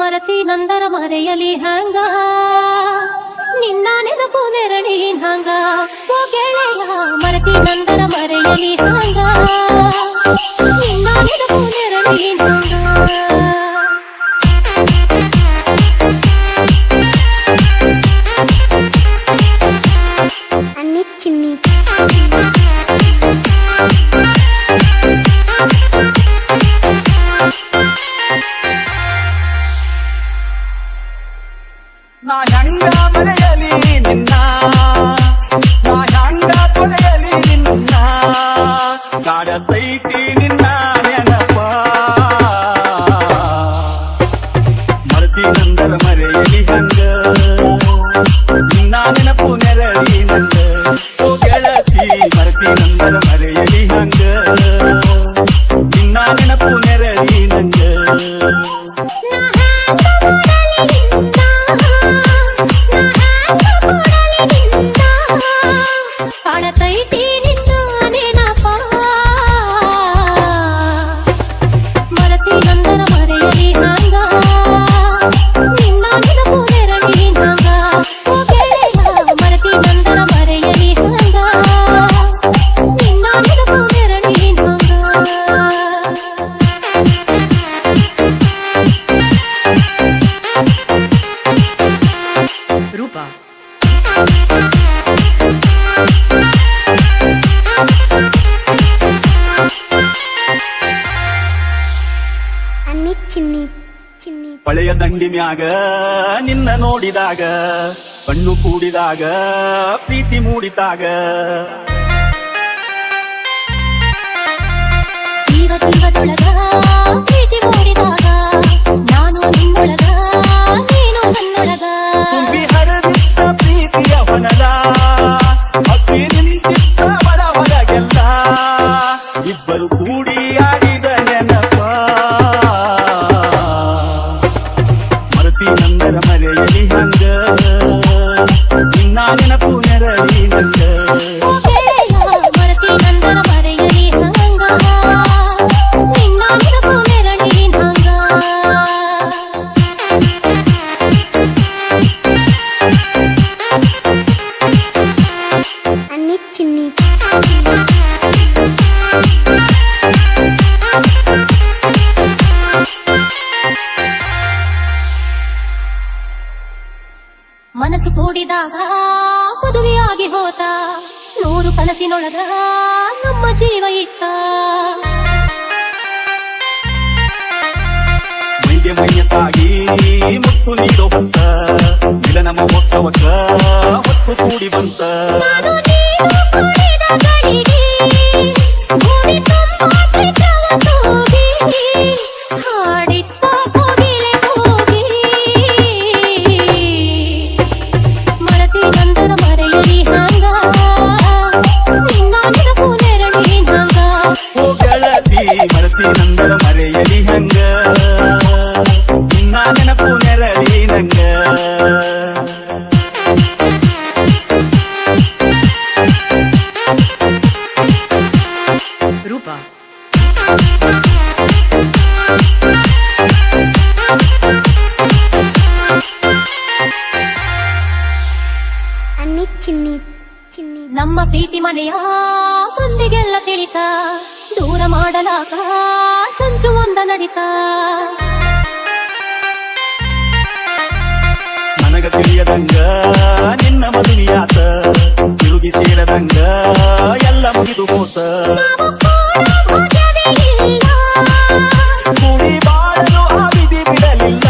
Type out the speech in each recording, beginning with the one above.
ಮರತಿ ನಂದರ ಮರೆಯಲಿ ಹಂಗ ನಿನ್ನ ನೆನಪು ನೆರಳಿ ಹಂಗ ಓ ಗೆಳೆಯ ಮರತಿ ನಂದರ ಮರೆಯಲಿ ಹಂಗ ನಿನ್ನ ನೆನಪು ನೆರಳಿ ಹಂಗ ಅನ್ನಿ ಚಿನ್ನಿ ನಾ ಹೆಂಗ ಮರೆಯಲಿ ನಿನ್ನ ನಾ ಹೆಂಗ ತೊಳೆಯಲಿ ನಿನ್ನ ಕಾಡತೈತಿ ನಿನ್ನ ನೆನಪ ಮರತಿ ನಂದರ ಮರೆಯಲಿ ಹಂಗ ನಿನ್ನ ನೆನಪು ನೆರಳಿ ನಂದ ಓ ಗೆಳತಿ ಮರತಿ ನಂದರ ಮರೆಯಲಿ ಹಂಗ ನಿನ್ನ ನೆನಪು ನೆರಳಿ ನಂಗ ಕಾಣತೈತಿ ನಿನ್ನ ನೆನಪ ಮರತಿ ನಂದರ ಮರೆಯಲಿ ಹಂಗ ನಿನ್ನ ನೆನಪು ನೆರಳಿ ಹಂಗ ಓ ಗೆಳೆಯ ಮರತಿ ನಂದರ ಮರೆಯಲಿ ಹಂಗ ನಿನ್ನ ನೆನಪು ನೆರಳಿ ಹಂಗ ರೂಪ ಅನ್ನಿ ಚಿನ್ನಿ ಚಿನ್ನಿ ಪಳೆಯ ದಂಡಿ ಮ್ಯಾಗ ನಿನ್ನ ನೋಡಿದಾಗ ಕಣ್ಣು ಕೂಡಿದಾಗ ಪ್ರೀತಿ ಮೂಡಿದಾಗ ಜೀವ ಜೀವದೊಳಗ ಪ್ರೀತಿ ಮೂಡಿದಾಗ ನಾನು ನಿನ್ನೊಳಗ ನೀನು ನನ್ನೊಳಗ ತುಂಬಿ ಹರಿದಿದ್ದ ಪ್ರೀತಿಯ ಹೊನದ ಅಪ್ಪಿ ನಿಂತಿದ್ದ ಬಡ ಹೊರಗೆಲ್ಲ ಇಬ್ಬರು ಕೂಡಿ ಆಡಿದ ನೆನಪ ಮರತಿ ನಂದರ ಮರೆಯಲಿ ಹಂಗ ನಿನ್ನ ನೆನಪು ನೆರಳಿ ನಂಗ ಓ ಗೆಳೆಯ ಮರತಿ ನಂದರ ಮರೆಯಲಿ ಹಂಗ ನಿನ್ನ ನೆನಪು ನೆರಳಿ ಹಂಗ ಅನ್ನಿ ಚಿನ್ನಿ ಮನಸ್ಸು ಕೂಡಿದಾಗ ಮದುವೆಯಾಗಿ ಹೋತ 100 ಕನಸಿನೊಳಗ ನಮ್ಮ ಜೀವ ಇತ್ತ ಮೈಗೆ ಮೈಯತ್ತಾಗಿ ಮುತ್ತು ನೀಡೋ ಬಂತ ಮಿಲನ ಮಹೋತ್ಸವಕ್ಕ ಹೊತ್ತು ಕೂಡಿ ಬಂತ ನಾನು ನೀನು ಕೂಡಿದ ಗಳಿಗೆ ಭೂಮಿ ತುಂಬ ಚಿತ್ರವ ತೂಗಿ ಹಾಡಿತ್ತ ಕೋಗಿಲೆ ಕೂಗಿ ಮರತಿ ನಂದರ ಮರೆಯಲಿ ಹಂಗ ನಿನ್ನ ನೆನಪು ನೆರಳಿ ಹಂಗ ಓ ಗೆಳತಿ ಮರತಿ ನಂದರ ಮರೆಯಲಿ ಹಂಗ ನಿನ್ನ ನೆನಪು ನೆರಳಿ ನಂಗ ರೂಪ ಅನ್ನಿ ಚಿನ್ನಿ ಚಿನ್ನಿ ನಮ್ಮ ಪ್ರೀತಿ ಮನೆಯ ಮಂದಿಗೆಲ್ಲ ತಿಳಿತ ದೂರ ಮಾಡಲಾಗ ಸಂಚು ಒಂದ ನಡಿತ ನನಗ ತಿಳಿಯದಂಗ ನಿನ್ನ ಮದುವೆಯಾತ ತಿರುಗಿ ಸೇರದಂಗ ಎಲ್ಲ ಮುಗಿದು ಹೋತ ನಾವು ಕೂಡ ಭಾಗ್ಯವೇ ಇಲ್ಲ. ಕೂಡಿ ಬಾಳಲು ಆ ವಿಧಿ ಬಿಡಲಿಲ್ಲ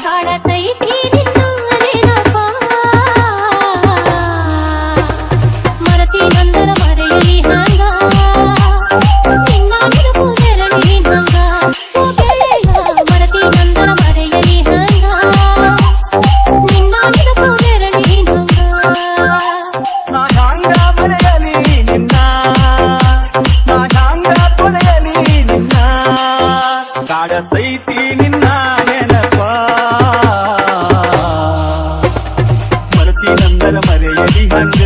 ಕಾಡತೈತಿ ನಿನ್ನ ನೆನಪ ಮರತಿ ನಂದರ ಮರೆಯಲಿ ಹಂಗ ನಿನ್ನ ನೆನಪು ನೆರಳಿ ಹಂಗ ಓ ಗೆಳೆಯ ಮರತಿ ನಂದರ ಮರೆಯಲಿ ಹಂಗ ನಿನ್ನ ನೆನಪು ನೆರಳಿ ಹಂಗ ನಾ ಹ್ಯಾಂಗ ಮರೆಯಲಿ ನಿನ್ನ ನಾ ಹ್ಯಾಂಗ ತೊಳೆಯಲಿ ನಿನ್ನ ಕಾಡತೈತಿ ನಿನ್ನ ನೆನಪ ಮರತಿ ನಂದರ ಮರೆಯಲಿ ಹಂಗ